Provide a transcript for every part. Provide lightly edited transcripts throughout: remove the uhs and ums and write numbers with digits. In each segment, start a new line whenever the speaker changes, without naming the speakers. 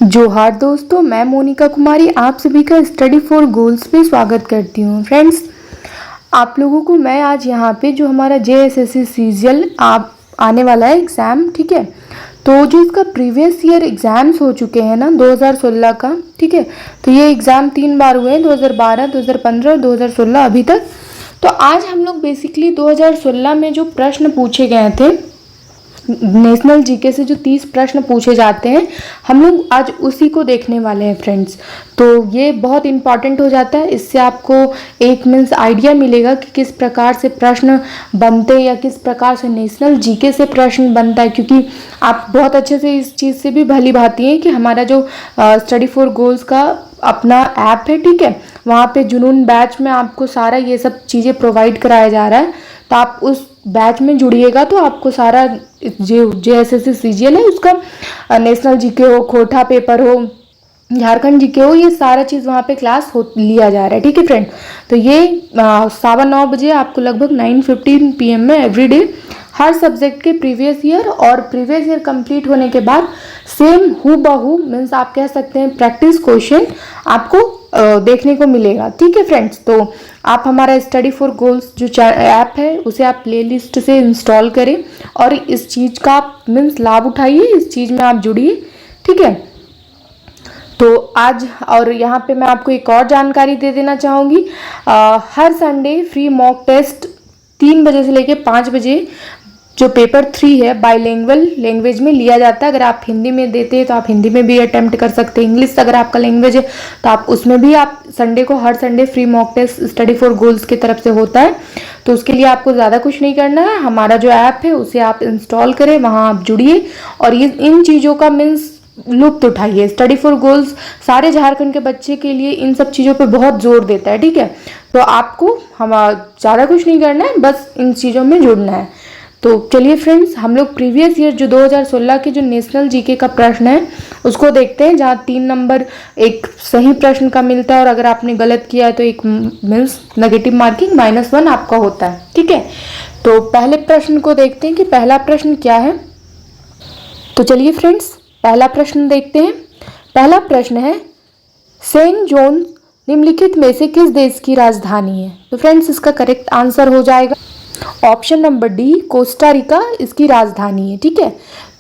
जोहार दोस्तों, मैं मोनिका कुमारी आप सभी का स्टडी फॉर गोल्स पे स्वागत करती हूँ। फ्रेंड्स, आप लोगों को मैं आज यहाँ पे जो हमारा JSSC सीजीएल आप आने वाला है एग्ज़ाम, ठीक है, तो जो इसका प्रीवियस ईयर एग्ज़ाम्स हो चुके हैं ना 2016 का, ठीक है, तो ये एग्ज़ाम 3 बार हुए हैं, 2012, 2015 और 2016 अभी तक। तो आज हम लोग बेसिकली 2016 में जो प्रश्न पूछे गए थे नेशनल जीके से, जो 30 प्रश्न पूछे जाते हैं, हम लोग आज उसी को देखने वाले हैं फ्रेंड्स। तो ये बहुत इंपॉर्टेंट हो जाता है, इससे आपको एक मीन्स आइडिया मिलेगा कि किस प्रकार से प्रश्न बनते हैं या किस प्रकार से नेशनल जीके से प्रश्न बनता है, क्योंकि आप बहुत अच्छे से इस चीज़ से भी भली भांति हैं कि हमारा जो स्टडी फॉर गोल्स का अपना ऐप है, ठीक है, वहाँ पे जुनून बैच में आपको सारा ये सब चीज़ें प्रोवाइड कराया जा रहा है। तो आप उस बैच में जुड़िएगा तो आपको सारा जो JSSC सीजीएल है उसका नेशनल जीके हो, खोटा पेपर हो, झारखंड जीके हो, ये सारा चीज़ वहाँ पे क्लास हो लिया जा रहा है, ठीक है फ्रेंड। तो ये 9:15 बजे आपको लगभग 9:15 PM में एवरीडे हर सब्जेक्ट के प्रीवियस ईयर और प्रीवियस ईयर कंप्लीट होने के बाद सेम हूबहू मीन्स आप कह सकते हैं प्रैक्टिस क्वेश्चन आपको देखने को मिलेगा, ठीक है फ्रेंड्स। तो आप हमारा स्टडी फॉर गोल्स जो ऐप है उसे आप प्लेलिस्ट से इंस्टॉल करें और इस चीज़ का आप मीन्स लाभ उठाइए, इस चीज़ में आप जुड़िए, ठीक है। तो आज और यहाँ पे मैं आपको एक और जानकारी दे देना चाहूँगी, हर संडे फ्री मॉक टेस्ट 3 बजे से लेकर 5 बजे जो पेपर 3 है बाइलिंगुअल लैंग्वेज में लिया जाता है। अगर आप हिंदी में देते हैं तो आप हिंदी में भी अटेम्प्ट कर सकते हैं, इंग्लिश अगर आपका लैंग्वेज है तो आप उसमें भी आप संडे को हर Sunday free mock test study for goals की तरफ से होता है। तो उसके लिए आपको ज़्यादा कुछ नहीं करना है, हमारा जो ऐप है उसे आप इंस्टॉल करें, वहाँ आप जुड़िए और ये इन चीज़ों का मीन्स लुत्फ उठाइए। स्टडी फॉर गोल्स सारे झारखंड के बच्चे के लिए इन सब चीज़ों पे बहुत जोर देता है, ठीक है। तो आपको हम ज़्यादा कुछ नहीं करना है, बस इन चीज़ों में जुड़ना है। तो चलिए फ्रेंड्स, हम लोग प्रीवियस ईयर जो 2016 के जो नेशनल जीके का प्रश्न है उसको देखते हैं, जहाँ 3 नंबर एक सही प्रश्न का मिलता है और अगर आपने गलत किया है तो एक मीन्स नेगेटिव मार्किंग -1 आपका होता है, ठीक है। तो पहले प्रश्न को देखते हैं कि पहला प्रश्न क्या है। तो चलिए फ्रेंड्स, पहला प्रश्न देखते हैं। पहला प्रश्न है, सेंट जोन्स निम्नलिखित में से किस देश की राजधानी है। तो फ्रेंड्स, इसका करेक्ट आंसर हो जाएगा option number D, Costa Rica इसकी राजधानी है, ठीक है।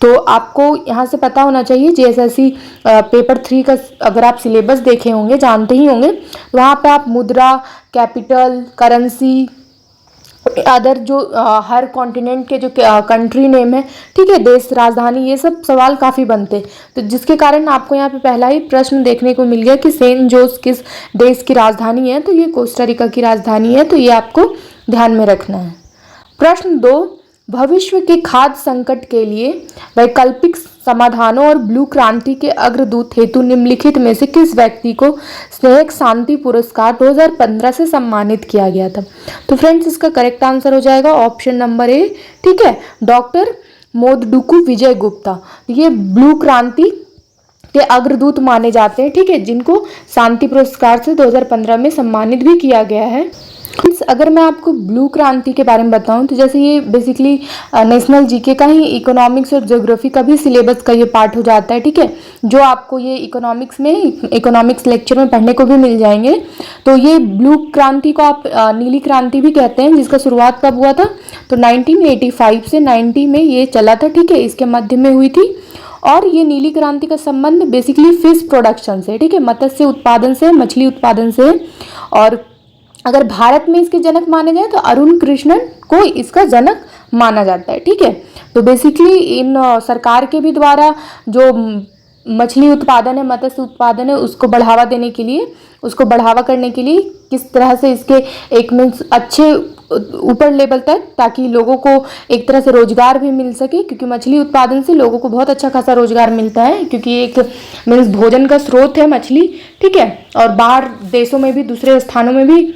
तो आपको यहाँ से पता होना चाहिए JSSC पेपर 3 का अगर आप सिलेबस देखे होंगे, जानते ही होंगे, तो वहाँ पे आप मुद्रा, कैपिटल, करेंसी, अदर जो हर कॉन्टिनेंट के जो कंट्री नेम है, ठीक है, देश, राजधानी, ये सब सवाल काफ़ी बनते हैं। तो जिसके कारण आपको यहाँ पे पहला ही प्रश्न देखने को मिल गया कि सेंट जोस किस देश की राजधानी है, तो ये कोस्टा रिका की राजधानी है, तो ये आपको ध्यान में रखना है। प्रश्न 2, भविष्य के खाद्य संकट के लिए वैकल्पिक समाधानों और ब्लू क्रांति के अग्रदूत हेतु निम्नलिखित में से किस व्यक्ति को स्नेहक शांति पुरस्कार 2015 से सम्मानित किया गया था। तो फ्रेंड्स, इसका करेक्ट आंसर हो जाएगा ऑप्शन नंबर ए, ठीक है, डॉक्टर मोदडुकू विजय गुप्ता। ये ब्लू क्रांति के अग्रदूत माने जाते हैं, ठीक है, जिनको शांति पुरस्कार से 2015 में सम्मानित भी किया गया है। अगर मैं आपको ब्लू क्रांति के बारे में बताऊं तो जैसे ये बेसिकली नेशनल जीके का ही इकोनॉमिक्स और ज्योग्राफी का भी सिलेबस का ये पार्ट हो जाता है, ठीक है, जो आपको ये इकोनॉमिक्स लेक्चर में पढ़ने को भी मिल जाएंगे। तो ये ब्लू क्रांति को आप नीली क्रांति भी कहते हैं, जिसका शुरुआत कब हुआ था, तो 1985 से 90 में ये चला था, ठीक है, इसके मध्य में हुई थी। और ये नीली क्रांति का संबंध बेसिकली फिश प्रोडक्शन से, ठीक है, मत्स्य उत्पादन से, मछली उत्पादन से। और अगर भारत में इसके जनक माने जाए तो अरुण कृष्णन को इसका जनक माना जाता है, ठीक है। तो बेसिकली इन सरकार के भी द्वारा जो मछली उत्पादन है, मत्स्य उत्पादन है, उसको बढ़ावा देने के लिए, उसको बढ़ावा करने के लिए किस तरह से इसके एक मीन्स अच्छे ऊपर लेवल तक, ताकि लोगों को एक तरह से रोजगार भी मिल सके, क्योंकि मछली उत्पादन से लोगों को बहुत अच्छा खासा रोजगार मिलता है, क्योंकि एक मीन्स भोजन का स्रोत है मछली, ठीक है, और बाहर देशों में भी, दूसरे स्थानों में भी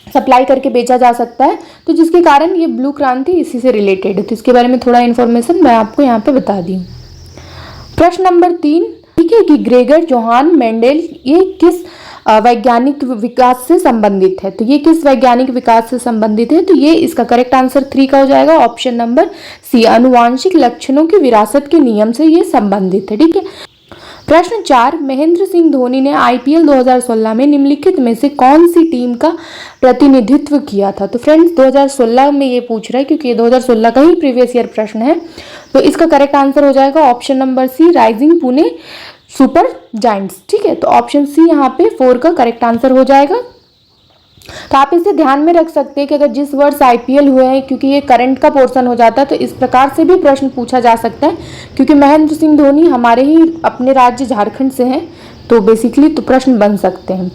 सप्लाई करके बेचा जा सकता है। तो जिसके कारण ये ब्लू क्रांति इसी से रिलेटेड है। तो इसके बारे में थोड़ा इन्फॉर्मेशन मैं आपको यहाँ पे बता दी। प्रश्न नंबर 3, ठीक है, कि ग्रेगर जोहान मेंडेल ये किस वैज्ञानिक विकास से संबंधित है। तो ये किस वैज्ञानिक विकास से संबंधित है, तो ये इसका करेक्ट आंसर 3 का हो जाएगा ऑप्शन नंबर सी, अनुवांशिक लक्षणों की विरासत के नियम से ये संबंधित है, ठीक है। प्रश्न 4, महेंद्र सिंह धोनी ने आईपीएल 2016 में निम्नलिखित में से कौन सी टीम का प्रतिनिधित्व किया था? तो फ्रेंड्स 2016 में ये पूछ रहा है क्योंकि ये 2016 का ही प्रीवियस ईयर प्रश्न है। तो इसका करेक्ट आंसर हो जाएगा option number C, Rising Pune Supergiants. ठीक है, तो ऑप्शन सी यहाँ पे 4 का करेक्ट आंसर हो जाएगा। तो आप इसे ध्यान में रख सकते हैं कि अगर जिस वर्ष आईपीएल हुए हैं, क्योंकि ये करंट का पोर्शन हो जाता है, तो इस प्रकार से भी प्रश्न पूछा जा सकता है। क्योंकि महेंद्र सिंह धोनी हमारे ही अपने राज्य झारखंड से हैं, तो बेसिकली तो प्रश्न बन सकते हैं।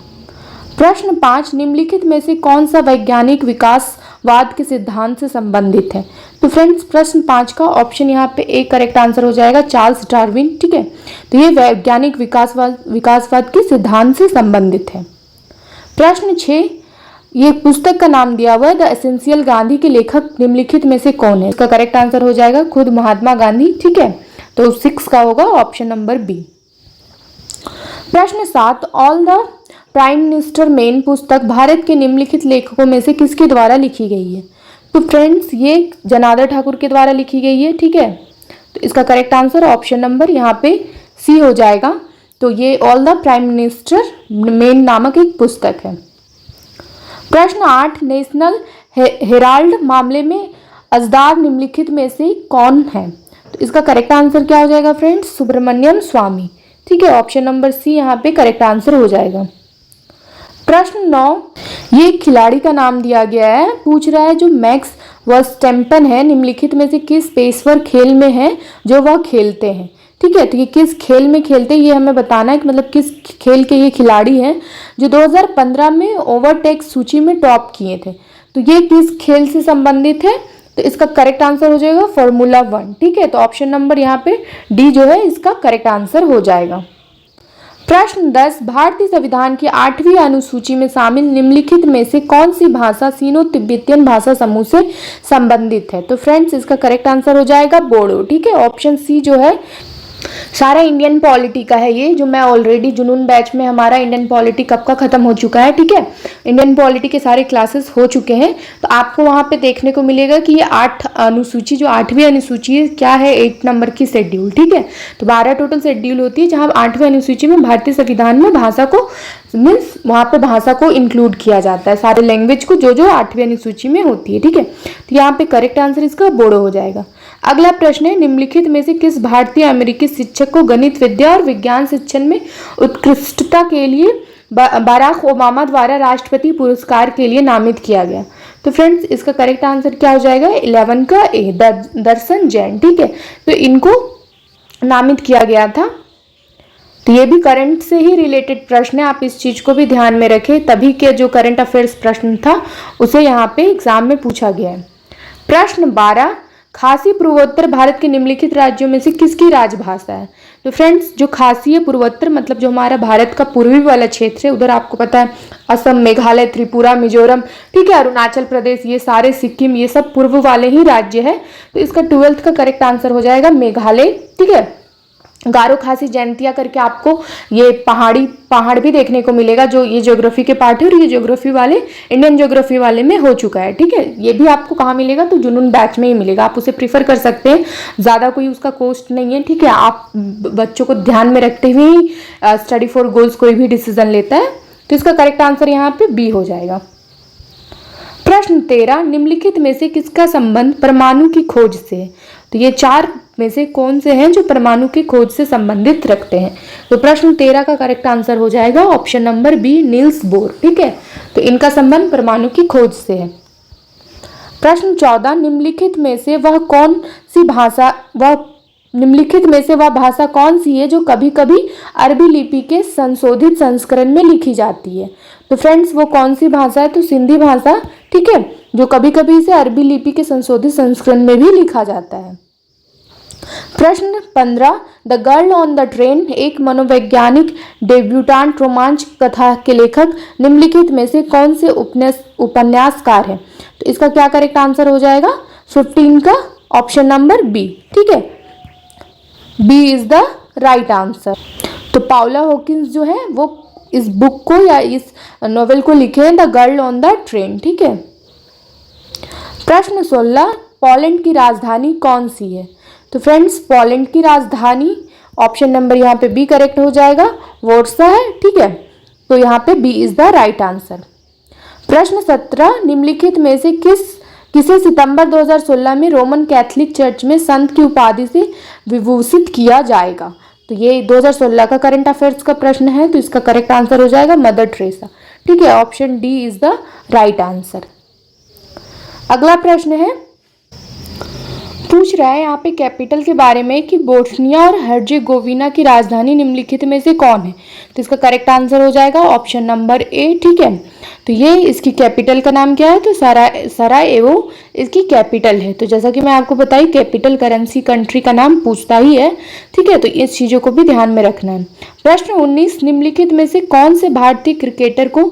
प्रश्न 5, निम्नलिखित में से कौन सा वैज्ञानिक विकासवाद के सिद्धांत से संबंधित है? तो फ्रेंड्स प्रश्न 5 का ऑप्शन यहाँ पे ए करेक्ट आंसर हो जाएगा, चार्ल्स डार्विन। ठीक है, तो ये वैज्ञानिक विकासवाद के सिद्धांत से संबंधित है। प्रश्न 6, ये पुस्तक का नाम दिया हुआ है द एसेंशियल गांधी के लेखक निम्नलिखित में से कौन है? इसका करेक्ट आंसर हो जाएगा खुद महात्मा गांधी। ठीक है, तो 6 का होगा ऑप्शन नंबर बी। प्रश्न 7, all the prime minister men पुस्तक भारत के निम्नलिखित लेखकों में से किसके द्वारा लिखी गई है? तो फ्रेंड्स ये जनार्दन ठाकुर के द्वारा लिखी गई है। ठीक है, तो इसका करेक्ट आंसर ऑप्शन नंबर यहाँ पे सी हो जाएगा। तो ये all the prime minister main नामक एक पुस्तक है। प्रश्न 8, नेशनल हेराल्ड मामले में अजदार निम्नलिखित में से कौन है? तो इसका करेक्ट आंसर क्या हो जाएगा फ्रेंड्स? सुब्रमण्यम स्वामी। ठीक है, ऑप्शन नंबर सी यहाँ पे करेक्ट आंसर हो जाएगा। प्रश्न 9, ये खिलाड़ी का नाम दिया गया है, पूछ रहा है जो मैक्स वर्स्टैपेन है निम्नलिखित में से किस पेशेवर खेल में है जो वह खेलते हैं? ठीक है, तो ये किस खेल में खेलते हैं ये हमें बताना है कि मतलब किस खेल के ये खिलाड़ी हैं जो 2015 में ओवरटेक सूची में टॉप किए थे। तो ये किस खेल से संबंधित है? तो इसका करेक्ट आंसर हो जाएगा फॉर्मूला 1। ठीक है, तो ऑप्शन नंबर यहाँ पे डी जो है इसका करेक्ट आंसर हो जाएगा। प्रश्न 10, भारतीय संविधान की 8वीं अनुसूची में शामिल निम्नलिखित में से कौन सी भाषा सीनो तिब्बतियन भाषा समूह से संबंधित है? तो फ्रेंड्स इसका करेक्ट आंसर हो जाएगा बोडो। ठीक है, ऑप्शन सी जो है सारा इंडियन पॉलिटी का है, ये जो मैं ऑलरेडी जुनून बैच में हमारा इंडियन पॉलिटी कब का खत्म हो चुका है। ठीक है, इंडियन पॉलिटी के सारे क्लासेस हो चुके हैं, तो आपको वहाँ पे देखने को मिलेगा कि ये 8 अनुसूची जो 8वीं अनुसूची क्या है, 8 नंबर की शेड्यूल। ठीक है, तो 12 टोटल शेड्यूल होती है जहाँ 8वीं अनुसूची में भारतीय संविधान में भाषा को मीन्स वहाँ पे भाषा को इंक्लूड किया जाता है, सारे लैंग्वेज को जो जो 8वीं अनुसूची में होती है। ठीक है, तो यहाँ पे करेक्ट आंसर इसका बोडो हो जाएगा। अगला प्रश्न है, निम्नलिखित में से किस भारतीय अमेरिकी शिक्षक को गणित विद्या और विज्ञान शिक्षण में उत्कृष्टता के लिए बराक ओबामा द्वारा राष्ट्रपति पुरस्कार के लिए नामित किया गया? तो फ्रेंड्स इसका करेक्ट आंसर क्या हो जाएगा? 11 का ए, दर्शन जैन। ठीक है, तो इनको नामित किया गया था। तो ये भी करंट से ही रिलेटेड प्रश्न है, आप इस चीज को भी ध्यान में रखें, तभी के जो करंट अफेयर्स प्रश्न था उसे यहाँ पे एग्जाम में पूछा गया है। प्रश्न 12, खासी पूर्वोत्तर भारत के निम्नलिखित राज्यों में से किसकी राजभाषा है? तो फ्रेंड्स जो खासी है पूर्वोत्तर मतलब जो हमारा भारत का पूर्वी वाला क्षेत्र है, उधर आपको पता है असम, मेघालय, त्रिपुरा, मिजोरम, ठीक है, अरुणाचल प्रदेश, ये सारे सिक्किम, ये सब पूर्व वाले ही राज्य है। तो इसका 12th का करेक्ट आंसर हो जाएगा मेघालय। ठीक है, गारो खासी जयंतिया करके आपको ये पहाड़ भी देखने को मिलेगा, जो ये ज्योग्राफी के पार्ट है और ये ज्योग्राफी वाले इंडियन ज्योग्राफी वाले में हो चुका है। ठीक है, ये भी आपको कहाँ मिलेगा? तो जुनून बैच में ही मिलेगा, आप उसे प्रीफर कर सकते हैं, ज़्यादा कोई उसका कॉस्ट नहीं है। ठीक है, आप बच्चों को ध्यान में रखते हुए ही स्टडी फॉर गोल्स कोई भी डिसीजन लेता है। तो इसका करेक्ट आंसर यहाँ पे बी हो जाएगा। प्रश्न 13, निम्नलिखित में से किसका संबंध परमाणु की खोज से? तो ये 4 में से कौन से हैं जो परमाणु की खोज से संबंधित रखते हैं? तो प्रश्न 13 का करेक्ट आंसर हो जाएगा option number B, Niels Bohr. ठीक है, तो इनका संबंध परमाणु की खोज से है। प्रश्न 14, निम्नलिखित में से वह भाषा कौन सी है जो कभी कभी अरबी लिपि के संशोधित संस्करण में लिखी जाती है? तो फ्रेंड्स वो कौन सी भाषा है? तो सिंधी भाषा। ठीक है, जो कभी कभी इसे अरबी लिपि के संशोधित संस्करण में भी लिखा जाता है। प्रश्न 15, the girl on the train एक मनोवैज्ञानिक डेब्यूटांट रोमांच कथा के लेखक निम्नलिखित में से कौन से उपन्यासकार हैं? तो इसका क्या करेक्ट आंसर हो जाएगा? 15 का ऑप्शन नंबर बी। ठीक है, B is the right answer. तो पाउला हॉकिंस जो है वो इस बुक को या इस नोवेल को लिखे हैं, the girl on the train. ठीक है, प्रश्न 16, पोलैंड की राजधानी कौन सी है? तो फ्रेंड्स पोलैंड की राजधानी ऑप्शन नंबर यहाँ पे बी करेक्ट हो जाएगा, वोट्सा है, ठीक है। तो यहाँ पे B is the right answer. प्रश्न 17, निम्नलिखित में से किसे सितंबर 2016 में रोमन कैथोलिक चर्च में संत की उपाधि से विभूषित किया जाएगा? तो ये 2016 का करंट अफेयर्स का प्रश्न है, तो इसका करेक्ट आंसर हो जाएगा मदर टेरेसा, ठीक है। Option D is the right answer. अगला प्रश्न है, पूछ रहा है यहाँ पे कैपिटल के बारे में कि बोस्निया और हर्जेगोविना की राजधानी निम्नलिखित में से कौन है? तो इसका करेक्ट आंसर हो जाएगा ऑप्शन नंबर ए, ठीक है। तो ये इसकी कैपिटल का नाम क्या है? तो सरायेवो इसकी कैपिटल है। तो जैसा कि मैं आपको बताई, कैपिटल करेंसी कंट्री का नाम पूछता ही है, ठीक है। तो इस चीज़ों को भी ध्यान में रखना है। प्रश्न 19, निम्नलिखित में से कौन से भारतीय क्रिकेटर को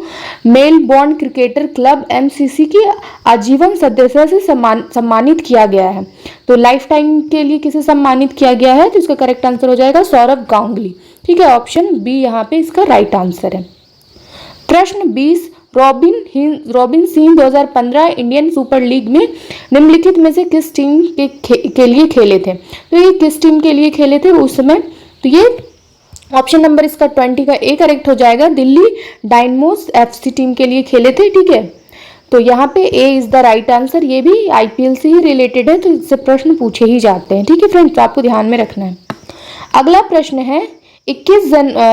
मेलबोर्न क्रिकेटर क्लब MCC की आजीवन सदस्यता से सम्मानित किया गया है? तो लाइफ टाइम के लिए किसे सम्मानित किया गया है? तो इसका करेक्ट आंसर हो जाएगा सौरभ गांगुली, ठीक है। ऑप्शन बी यहाँ पे इसका राइट आंसर है। प्रश्न 20, robin Singh 2015 Indian super league में निम्नलिखित में से किस टीम के लिए खेले थे? तो ये किस टीम के लिए खेले थे उस समय? तो ये ऑप्शन नंबर इसका 20 का ए करेक्ट हो जाएगा, दिल्ली डायनामोस FC टीम के लिए खेले थे, ठीक है। तो यहाँ पे ए इज द राइट आंसर। ये भी IPL से ही रिलेटेड है, तो इससे प्रश्न पूछे ही जाते हैं, ठीक है फ्रेंड्स, तो आपको ध्यान में रखना है। अगला प्रश्न है, 21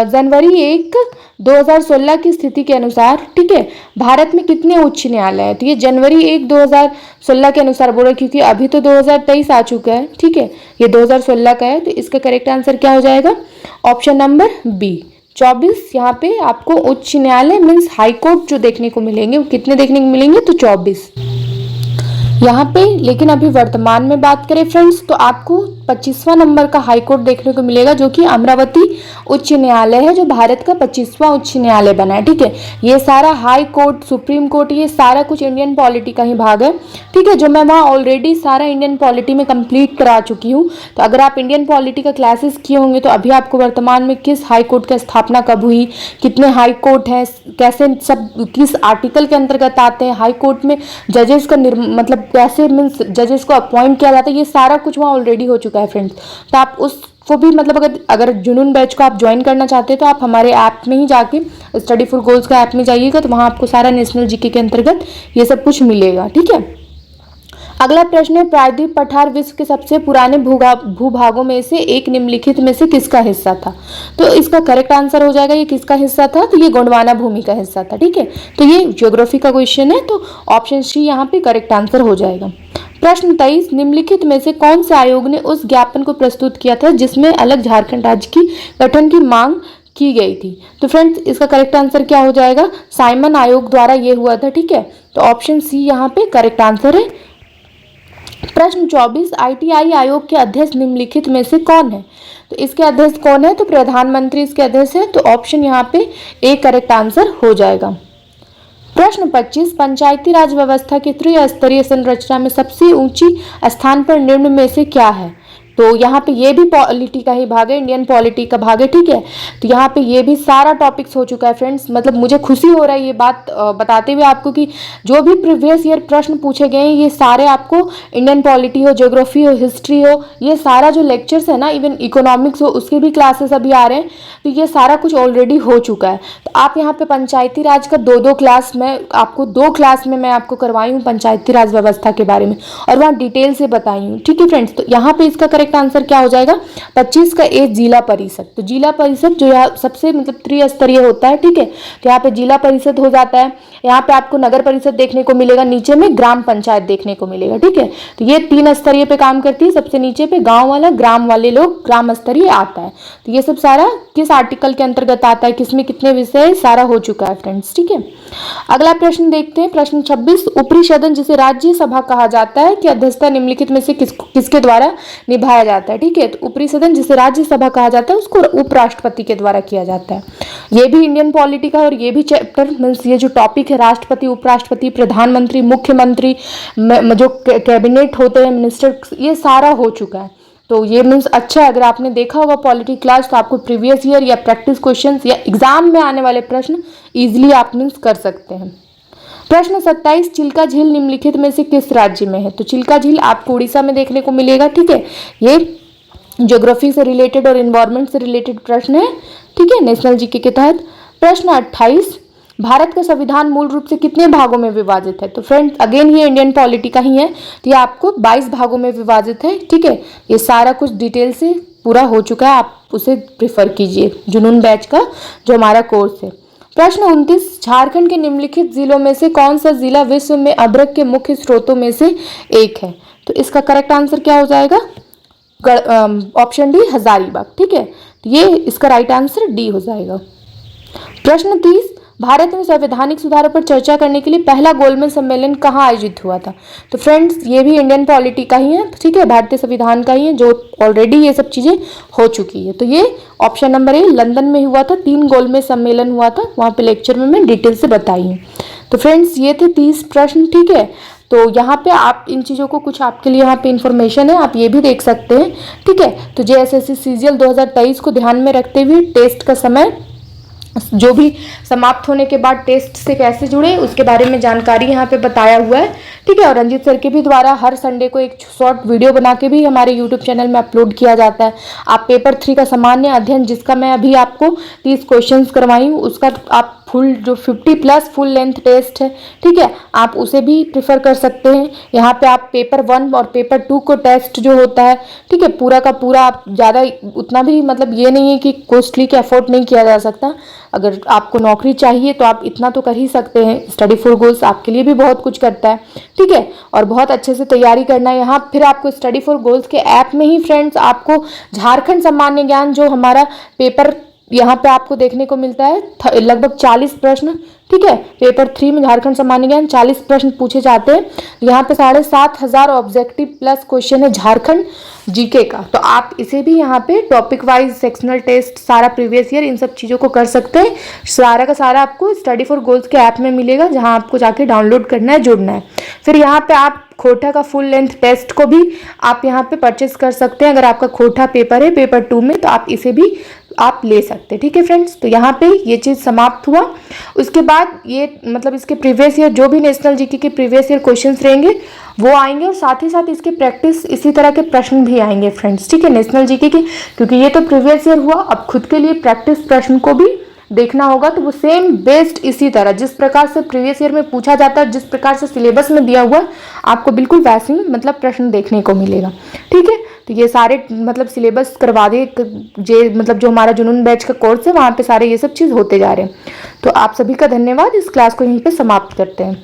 जनवरी 2016 की स्थिति के अनुसार, ठीक है, भारत में कितने उच्च न्यायालय है? तो ये जनवरी 1 2016 के अनुसार बोल रहे, क्योंकि अभी तो 2023 आ चुका है, ठीक है, ये 2016 का है। तो इसका करेक्ट आंसर क्या हो जाएगा? Option number B 24। यहाँ पे आपको उच्च न्यायालय मीन्स हाई कोर्ट जो देखने को मिलेंगे वो कितने देखने को मिलेंगे? तो 24 यहाँ पे। लेकिन अभी वर्तमान में बात करें फ्रेंड्स, तो आपको 25वां नंबर का हाई कोर्ट देखने को मिलेगा, जो कि अमरावती उच्च न्यायालय है, जो भारत का 25वां उच्च न्यायालय बना है, ठीक है। ये सारा हाई कोर्ट, सुप्रीम कोर्ट, ये सारा कुछ इंडियन पॉलिटी का ही भाग है, ठीक है, जो मैं वहाँ ऑलरेडी सारा इंडियन पॉलिटी में कंप्लीट करा चुकी हूँ। तो अगर आप इंडियन पॉलिटी का क्लासेस किए होंगे तो अभी आपको वर्तमान में किस हाई कोर्ट की स्थापना कब हुई, कितने हाई कोर्ट हैं, कैसे सब किस आर्टिकल के अंतर्गत आते हैं, हाई कोर्ट में जजेस का मतलब कैसे मीन्स जजेस को अपॉइंट किया जाता है, ये सारा कुछ वहाँ ऑलरेडी हो चुका है फ्रेंड्स। तो आप उसको भी मतलब अगर जुनून बैच को आप ज्वाइन करना चाहते हैं तो आप हमारे ऐप में ही जाके स्टडी फॉर गोल्स का ऐप में जाइएगा, तो वहाँ आपको सारा नेशनल जीके के अंतर्गत ये सब कुछ मिलेगा, ठीक है। अगला प्रश्न है, प्रायद्वीप पठार विश्व के सबसे पुराने भूभागों में से एक निम्नलिखित में से किसका हिस्सा था? तो इसका करेक्ट आंसर हो जाएगा ये किसका हिस्सा था? तो ये गोंडवाना भूमि का हिस्सा था, ठीक है। तो ये ज्योग्राफी का क्वेश्चन है, तो ऑप्शन सी यहाँ पे करेक्ट आंसर हो जाएगा। प्रश्न 23, निम्नलिखित में से कौन से आयोग ने उस ज्ञापन को प्रस्तुत किया था जिसमें अलग झारखंड राज्य की गठन की मांग की गई थी? तो फ्रेंड्स इसका करेक्ट आंसर क्या हो जाएगा? साइमन आयोग द्वारा ये हुआ था, ठीक है। तो ऑप्शन सी यहाँ पे करेक्ट आंसर है। प्रश्न 24, ITI आयोग के अध्यक्ष निम्नलिखित में से कौन है? तो इसके अध्यक्ष कौन है? तो प्रधानमंत्री इसके अध्यक्ष है, तो ऑप्शन यहाँ पे ए करेक्ट आंसर हो जाएगा। प्रश्न 25, पंचायती राज व्यवस्था की त्रिस्तरीय संरचना में सबसे ऊंची स्थान पर निम्न में से क्या है? तो यहाँ पे ये भी पॉलिटी का ही भाग है, इंडियन पॉलिटी का भाग है, ठीक है। तो यहाँ पे ये भी सारा टॉपिक्स हो चुका है फ्रेंड्स। मतलब मुझे खुशी हो रहा है ये बात बताते हुए आपको कि जो भी प्रीवियस ईयर प्रश्न पूछे गए हैं ये सारे आपको इंडियन पॉलिटी हो, ज्योग्राफी हो, हिस्ट्री हो, ये सारा जो लेक्चर्स है ना, इवन इकोनॉमिक्स हो, उसके भी क्लासेस अभी आ रहे हैं। तो ये सारा कुछ ऑलरेडी हो चुका है। तो आप यहाँ पे पंचायती राज का दो क्लास में आपको 2 क्लास में मैं आपको करवाई हूँ पंचायती राज व्यवस्था के बारे में, और वहाँ डिटेल से बताई हूँ, ठीक है फ्रेंड्स। तो यहाँ पे इसका करेक्ट आंसर क्या हो जाएगा? 25 का ए जिला परिषद। तो जिला परिषद जो यहाँ सबसे मतलब त्रिस्तरीय होता है, ठीक है। तो यहाँ पे जिला परिषद हो जाता है, यहाँ पे आपको नगर परिषद देखने को मिलेगा, नीचे में ग्राम पंचायत देखने को मिलेगा, ठीक है। तो ये 3 स्तरीय पे काम करती है, सबसे नीचे पे गांव वाला, ग्राम वाले लोग, ग्राम स्तरीय आता है। तो ये सब सारा किस आर्टिकल के अंतर्गत आता है, किसमें कितने विषय, सारा हो चुका है फ्रेंड्स, ठीक है। अगला प्रश्न देखते हैं, प्रश्न 26, ऊपरी सदन जिसे राज्यसभा कहा जाता है की अध्यक्षता निम्नलिखित में से किसके द्वारा निभाया जाता है? ठीक है, तो ऊपरी सदन जिसे राज्यसभा कहा जाता है उसको उपराष्ट्रपति के द्वारा किया जाता है। ये भी इंडियन पॉलिटी का और ये भी चैप्टर मीन्स ये जो टॉपिक है राष्ट्रपति, उपराष्ट्रपति, प्रधानमंत्री, मुख्यमंत्री, जो कैबिनेट होते हैं, मिनिस्टर, ये सारा हो चुका है। तो ये मीन्स अच्छा है, अगर आपने देखा होगा पॉलिटी क्लास तो आपको प्रीवियस ईयर या प्रैक्टिस क्वेश्चंस या एग्जाम में आने वाले प्रश्न इजीली आप मीन्स कर सकते हैं। प्रश्न 27, चिल्का झील निम्नलिखित में से किस राज्य में है? तो चिल्का झील आपको उड़ीसा में देखने को मिलेगा, ठीक है। ये ज्योग्राफी से रिलेटेड और इन्वायरमेंट से रिलेटेड प्रश्न है, ठीक है, नेशनल जीके के तहत। प्रश्न 28, भारत का संविधान मूल रूप से कितने भागों में विभाजित है? तो फ्रेंड्स अगेन ये इंडियन पॉलिटी का ही है, तो ये आपको 22 भागों में विभाजित है, ठीक है। ये सारा कुछ डिटेल से पूरा हो चुका है, आप उसे प्रिफर कीजिए, जुनून बैच का जो हमारा कोर्स है। प्रश्न 29, झारखंड के निम्नलिखित जिलों में से कौन सा जिला विश्व में अदरक के मुख्य स्रोतों में से एक है? तो इसका करेक्ट आंसर क्या हो जाएगा? ऑप्शन डी, हजारीबाग, ठीक है। तो ये इसका राइट आंसर डी हो जाएगा। प्रश्न 30, भारत में संवैधानिक सुधारों पर चर्चा करने के लिए पहला गोलमेज सम्मेलन कहाँ आयोजित हुआ था? तो फ्रेंड्स ये भी इंडियन पॉलिटी का ही है, ठीक है, भारतीय संविधान का ही है, जो ऑलरेडी ये सब चीज़ें हो चुकी है। तो ये ऑप्शन नंबर ए, लंदन में हुआ था, 3 गोलमेज सम्मेलन हुआ था, वहाँ पे लेक्चर में मैं डिटेल से बताई हूँ। तो फ्रेंड्स ये थे 30 प्रश्न, ठीक है। तो यहाँ पे आप इन चीज़ों को कुछ आपके लिए यहाँ पे इन्फॉर्मेशन है, आप ये भी देख सकते हैं, ठीक है। तो जेएसएससी सीजीएल 2023 को ध्यान में रखते हुए टेस्ट का समय जो भी समाप्त होने के बाद टेस्ट से कैसे जुड़े उसके बारे में जानकारी यहाँ पे बताया हुआ है, ठीक है। और रंजीत सर के भी द्वारा हर संडे को एक शॉर्ट वीडियो बना के भी हमारे यूट्यूब चैनल में अपलोड किया जाता है। आप पेपर 3 का सामान्य अध्ययन, जिसका मैं अभी आपको 30 क्वेश्चंस करवाई हूँ, उसका आप फुल जो 50+ फुल लेंथ टेस्ट है, ठीक है, आप उसे भी प्रिफर कर सकते हैं। यहाँ पे आप पेपर 1 और पेपर 2 को टेस्ट जो होता है, ठीक है, पूरा का पूरा, आप ज़्यादा उतना भी मतलब ये नहीं है कि कॉस्टली के अफोर्ड नहीं किया जा सकता। अगर आपको नौकरी चाहिए तो आप इतना तो कर ही सकते हैं। स्टडी फॉर गोल्स आपके लिए भी बहुत कुछ करता है, ठीक है, और बहुत अच्छे से तैयारी करना है यहाँ। फिर आपको स्टडी फॉर गोल्स के ऐप में ही फ्रेंड्स आपको झारखंड सामान्य ज्ञान जो हमारा पेपर यहाँ पे आपको देखने को मिलता है, लगभग 40 प्रश्न, ठीक है। पेपर 3 में झारखंड सामान्य ज्ञान 40 प्रश्न पूछे जाते हैं। यहाँ पे 7,500 ऑब्जेक्टिव प्लस क्वेश्चन है झारखंड जीके का। तो आप इसे भी यहाँ पे टॉपिक वाइज सेक्शनल टेस्ट, सारा प्रीवियस ईयर, इन सब चीज़ों को कर सकते हैं। सारा का सारा आपको स्टडी फॉर गोल्स के ऐप में मिलेगा, जहाँ आपको जाके डाउनलोड करना है, जुड़ना है। फिर यहाँ पे आप खोटा का फुल लेंथ टेस्ट को भी आप यहाँ पे परचेस कर सकते हैं। अगर आपका खोटा पेपर है पेपर 2 में, तो आप इसे भी आप ले सकते हैं, ठीक है फ्रेंड्स। तो यहाँ पे ये चीज़ समाप्त हुआ। उसके बाद ये मतलब इसके प्रीवियस ईयर जो भी नेशनल जीके के प्रीवियस ईयर क्वेश्चंस रहेंगे वो आएंगे, और साथ ही साथ इसके प्रैक्टिस इसी तरह के प्रश्न भी आएंगे फ्रेंड्स, ठीक है, नेशनल जीके के। क्योंकि ये तो प्रीवियस ईयर हुआ, अब खुद के लिए प्रैक्टिस प्रश्न को भी देखना होगा। तो वो सेम बेस्ड इसी तरह जिस प्रकार से प्रीवियस ईयर में पूछा जाता है, जिस प्रकार से सिलेबस में दिया हुआ है, आपको बिल्कुल वैसे ही मतलब प्रश्न देखने को मिलेगा, ठीक है। तो ये सारे मतलब सिलेबस करवा दे मतलब जो हमारा जुनून बैच का कोर्स है, वहाँ पे सारे ये सब चीज़ होते जा रहे हैं। तो आप सभी का धन्यवाद। इस क्लास को यहीं पे समाप्त करते हैं।